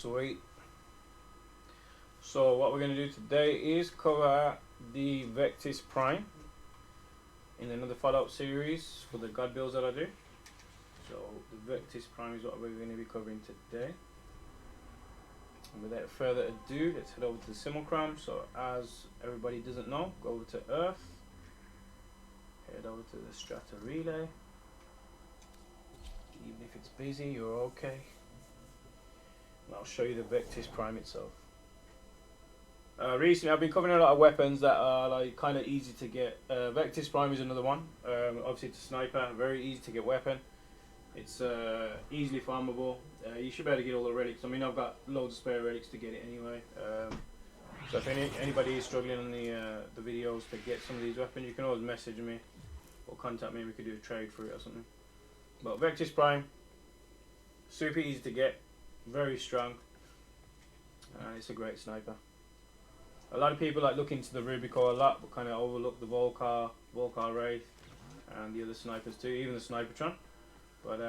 Sweet. So what we're going to do today is cover the Vectis Prime in another Fallout series for the god builds that I do. So the Vectis Prime is what we're going to be covering today. And without further ado, let's head over to the Simulacrum. So as everybody doesn't know, go over to Earth, head over to the Strata Relay. Even if it's busy, you're okay. And I'll show you the Vectis Prime itself. Recently I've been covering a lot of weapons that are like kind of easy to get. Vectis Prime is another one. Obviously it's a sniper, very easy to get weapon. It's easily farmable. You should be able to get all the relics. I mean, I've got loads of spare relics to get it anyway. So if anybody is struggling on the videos to get some of these weapons, you can always message me or contact me and we could do a trade for it or something. But Vectis Prime, super easy to get, very strong, and it's a great sniper. A lot of people like look into the Rubico a lot, but kind of overlook the Volcar Wraith, and the other snipers too, even the Snipertron. But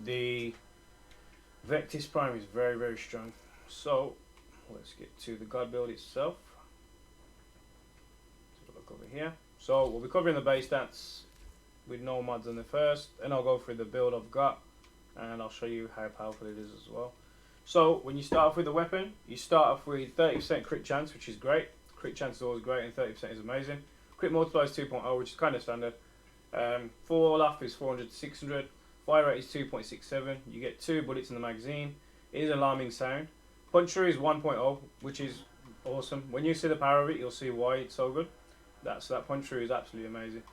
the Vectis Prime is very, very strong. So let's get to the god build itself. Let's have a look over here. So we'll be covering the base stats with no mods on the first, and I'll go through the build I've got, and I'll show you how powerful it is as well. So when you start off with the weapon, you start off with 30% crit chance, which is great. Crit chance is always great, and 30% is amazing. Crit multiplier is 2.0, which is kind of standard. Fall off is 400 to 600. Fire rate is 2.67. You get 2 bullets in the magazine. It is alarming sound. Punch through is 1.0, which is awesome. When you see the power of it, you'll see why it's so good. That punch through is absolutely amazing.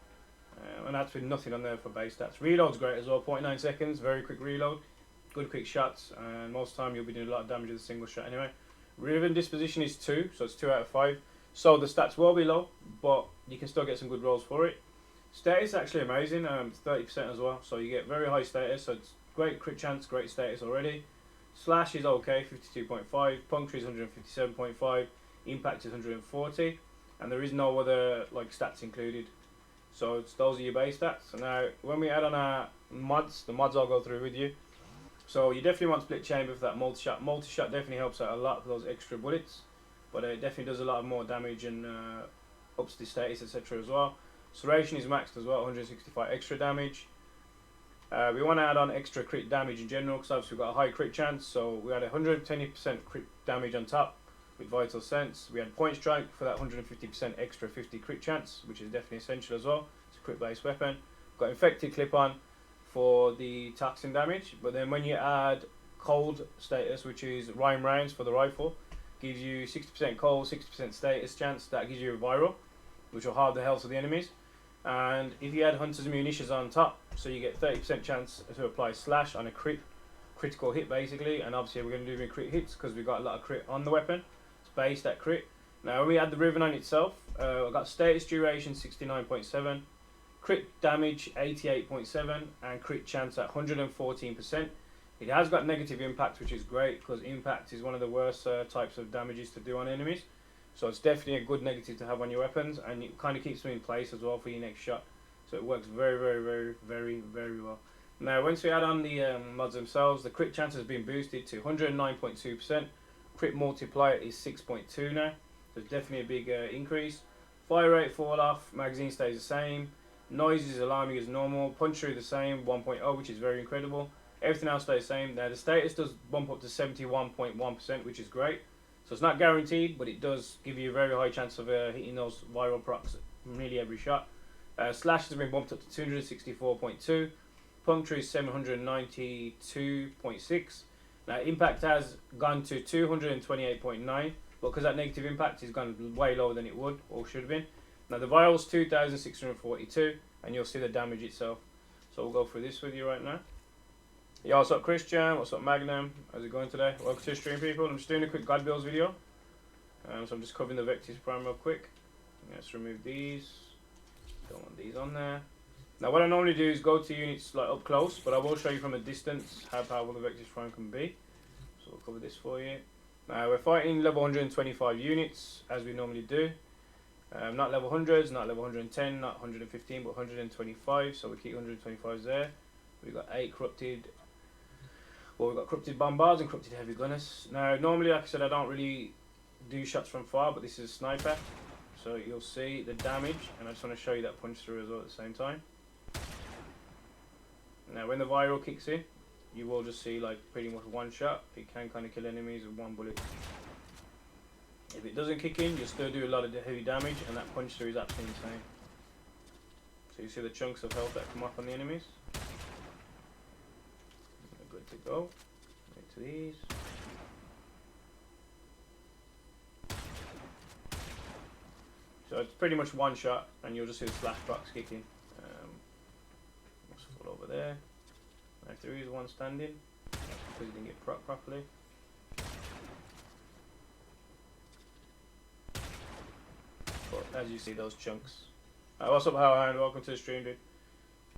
And that's with nothing on there for base stats. Reload's great as well, 0.9 seconds, very quick reload. Good quick shots, and most of the time you'll be doing a lot of damage with a single shot anyway. Riven disposition is 2, so it's 2 out of 5. So the stats will be low, but you can still get some good rolls for it. Status is actually amazing, it's 30% as well, so you get very high status, so it's great crit chance, great status already. Slash is okay, 52.5, puncture is 157.5, impact is 140, and there is no other like stats included. So those are your base stats. Now when we add on our mods, the mods I'll go through with you. So you definitely want split chamber for that multi-shot. Multi-shot definitely helps out a lot for those extra bullets, but it definitely does a lot more damage and ups the status, etc. as well. Serration is maxed as well, 165 extra damage. We want to add on extra crit damage in general because obviously we've got a high crit chance, so we had 120% crit damage on top with Vital Sense. We had Point Strike for that 150% extra 50 crit chance, which is definitely essential as well. It's a crit based weapon. Got Infected Clip on for the toxin damage, but then when you add cold status, which is rhyme rounds for the rifle, gives you 60% cold, 60% status chance. That gives you a viral, which will halve the health of the enemies. And if you add Hunter's Munitions on top, so you get 30% chance to apply slash on a critical hit basically, and obviously we're going to do crit hits because we've got a lot of crit on the weapon. It's based at crit. Now when we add the Riven on itself, I've got status duration 69.7, crit damage 88.7, and crit chance at 114%. It has got negative impact, which is great because impact is one of the worst types of damages to do on enemies. So it's definitely a good negative to have on your weapons, and it kind of keeps them in place as well for your next shot. So it works very, very, very, very, very well. Now once we add on the mods themselves, the crit chance has been boosted to 109.2%. Crit multiplier is 6.2 now. So it's definitely a big increase. Fire rate, fall off, magazine stays the same. Noise is alarming as normal. Punch through the same, 1.0, which is very incredible. Everything else stays the same. Now the status does bump up to 71.1%, which is great. So it's not guaranteed, but it does give you a very high chance of hitting those viral procs nearly every shot. Slash has been bumped up to 264.2. Puncture is 792.6. Now impact has gone to 228.9, but because that negative impact has gone way lower than it would or should have been. Now the viral's 2,642, and you'll see the damage itself. So we'll go through this with you right now. Yo, what's up Christian? What's up Magnum? How's it going today? Welcome to the stream, people. I'm just doing a quick god builds video. So I'm just covering the Vectis Prime real quick. Let's remove these. Don't want these on there. Now what I normally do is go to units like up close, but I will show you from a distance how powerful the Vectis Prime can be. So we'll cover this for you. Now we're fighting level 125 units as we normally do. Not level 100s, not level 110, not 115, but 125. So we keep 125s there. We've got 8 corrupted Well, we've got corrupted bombards and corrupted heavy gunners. Now, normally, like I said, I don't really do shots from far, but this is a sniper. So you'll see the damage, and I just want to show you that punch through as well at the same time. Now, when the viral kicks in, you will just see like pretty much one shot. It can kind of kill enemies with one bullet. If it doesn't kick in, you'll still do a lot of heavy damage, and that punch through is absolutely insane. So you see the chunks of health that come up on the enemies. Good to go. Right to these. So it's pretty much one shot, and you'll just see the slash procs kicking. Let's fall over there. Now if there is one standing, that's because you didn't get proc properly. But as you see, those chunks. What's up, Howard? Welcome to the stream, dude.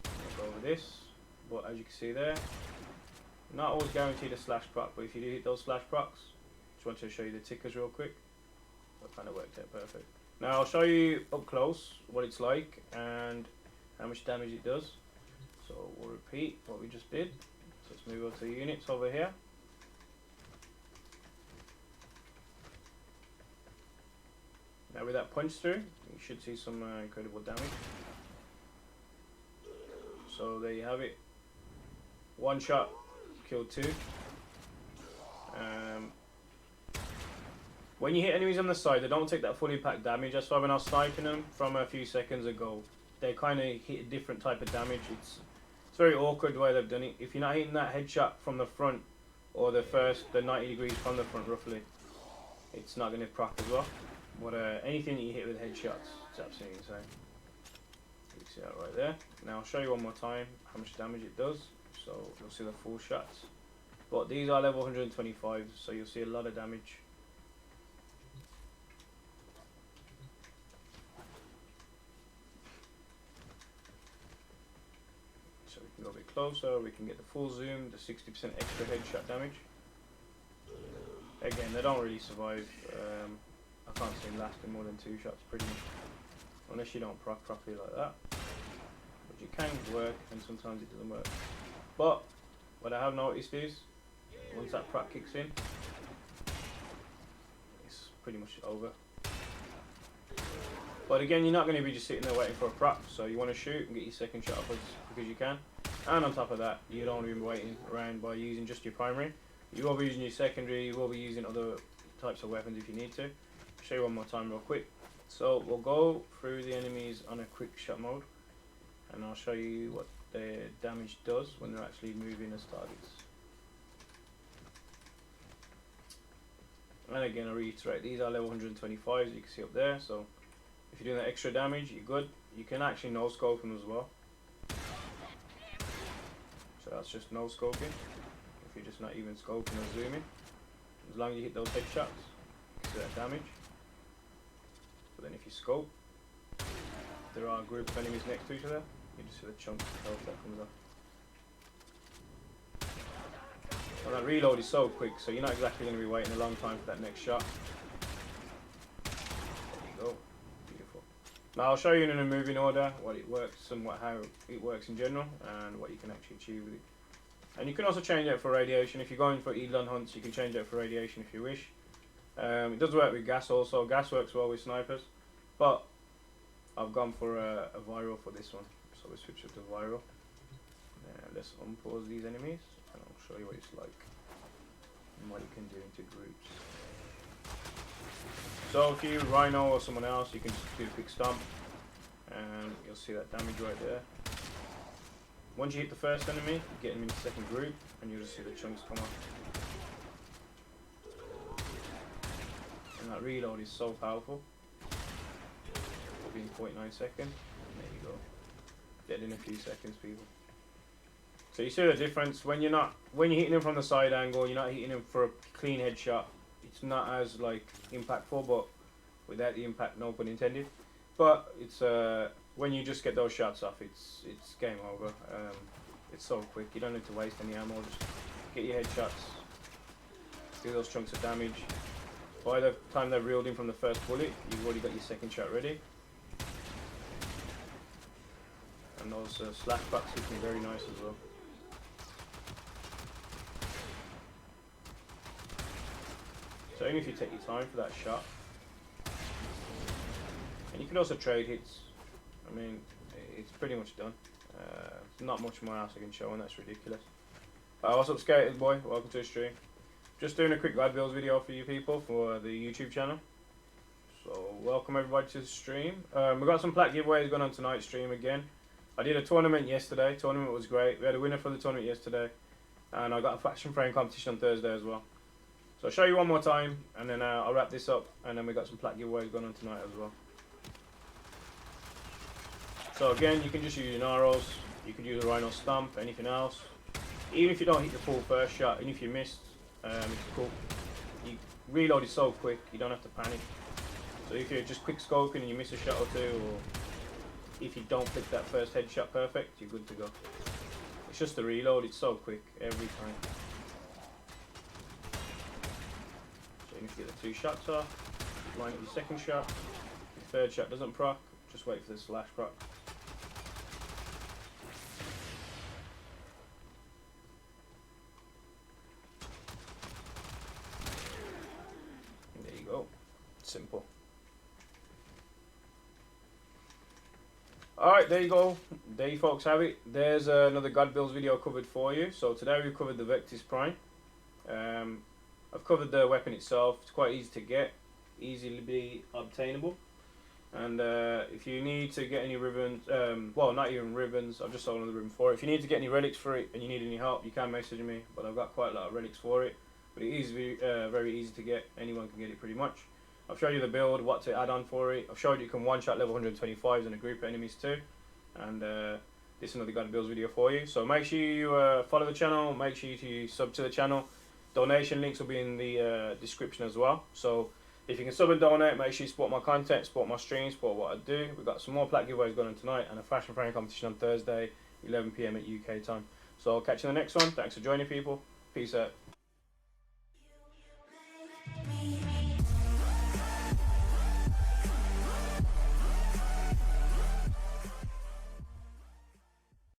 I'll go over this. But as you can see there, not always guaranteed a slash proc, but if you do hit those slash procs, just want to show you the tickers real quick. That kind of worked out perfect. Now I'll show you up close what it's like and how much damage it does. So we'll repeat what we just did. So let's move on to the units over here. Now with that punch through, you should see some incredible damage. So there you have it. One shot, killed two. When you hit enemies on the side, they don't take that full impact damage. That's why when I was sniping them from a few seconds ago, they kind of hit a different type of damage. It's very awkward the way they've done it. If you're not hitting that headshot from the front, or the 90 degrees from the front roughly, it's not going to proc as well. But anything that you hit with headshots, it's absolutely insane. You can see that right there. Now I'll show you one more time how much damage it does. So you'll see the full shots. But these are level 125, so you'll see a lot of damage. So we can go a bit closer, we can get the full zoom, the 60% extra headshot damage. Again, they don't really survive. I can't see them lasting more than 2 shots pretty much. Unless you don't proc properly like that. But it can work, and sometimes it doesn't work. But what I have noticed is, once that proc kicks in, it's pretty much over. But again, you're not going to be just sitting there waiting for a proc, so you want to shoot and get your second shot off as quick as you can. And on top of that, you don't want to be waiting around by using just your primary. You will be using your secondary, you will be using other types of weapons if you need to. I'll show you one more time real quick. So we'll go through the enemies on a quick shot mode, and I'll show you what the damage does when they're actually moving as targets. And again, I reiterate, these are level 125s, you can see up there. So if you're doing that extra damage, you're good. You can actually no scope them as well. So that's just no scoping. If you're just not even scoping or zooming, as long as you hit those headshots, you can see that damage. But then if you scope, there are a group of enemies next to each other, you just see the chunk of health that comes off. And that reload is so quick, so you're not exactly going to be waiting a long time for that next shot. There you go. Beautiful. Now I'll show you in a moving order what it works and how it works in general, and what you can actually achieve with it. And you can also change it for radiation. If you're going for Elan hunts, you can change it for radiation if you wish. It does work with gas also. Gas works well with snipers, but I've gone for a viral for this one. So we switch it to viral. Let's unpause these enemies, and I'll show you what it's like and what you can do into groups. So if you Rhino or someone else, you can just do a quick stomp, and you'll see that damage right there. Once you hit the first enemy, you get them in the second group, and you'll just see the chunks come off. And that reload is so powerful. It'll be in 0.9 seconds. There you go. Dead in a few seconds, people. So you see the difference when you're hitting them from the side angle, you're not hitting them for a clean headshot. It's not as like impactful, but without the impact, no pun intended. But it's when you just get those shots off, it's game over. It's so quick. You don't need to waste any ammo. Just get your headshots, do those chunks of damage. By the time they've reeled in from the first bullet, you've already got your second shot ready. And those slash backs looking very nice as well. So even if you take your time for that shot, and you can also trade hits. I mean, it's pretty much done. Not much more else I can show, and that's ridiculous. What's up, Skaters Boy? Welcome to the stream. Just doing a quick God Builds video for you people for the YouTube channel. So welcome everybody to the stream. We've got some plat giveaways going on tonight's stream again. I did a tournament yesterday. Tournament was great. We had a winner for the tournament yesterday, and I got a fashion frame competition on Thursday as well. So I'll show you one more time, and then I'll wrap this up, and then we got some plat giveaways going on tonight as well. So again, you can just use your Naros, you can use a Rhino Stomp, anything else. Even if you don't hit the full first shot, and if you missed, it's cool. You reload is so quick, you don't have to panic. So if you're just quick scoping and you miss a shot or two, or if you don't pick that first headshot perfect, you're good to go. It's just the reload, it's so quick every time. So if you get the 2 shots off, line up your second shot. If the third shot doesn't proc, just wait for the slash proc. And there you go. Simple. Alright, there you go. There you folks have it. There's another God Builds video covered for you. So today we've covered the Vectis Prime. I've covered the weapon itself. It's quite easy to get, easily obtainable. And if you need to get any ribbons, well, not even ribbons, I've just sold another ribbon for it. If you need to get any relics for it and you need any help, you can message me. But I've got quite a lot of relics for it. But it is very easy to get. Anyone can get it pretty much. I've showed you the build, what to add on for it. I've showed you can one-shot level 125s and a group of enemies too. And this is another God Builds video for you. So make sure you follow the channel, make sure you sub to the channel. Donation links will be in the description as well. So if you can sub and donate, make sure you support my content, support my streams, support what I do. We've got some more plat giveaways going on tonight and a fashion frame competition on Thursday, 11 PM at UK time. So I'll catch you in the next one. Thanks for joining, people. Peace out.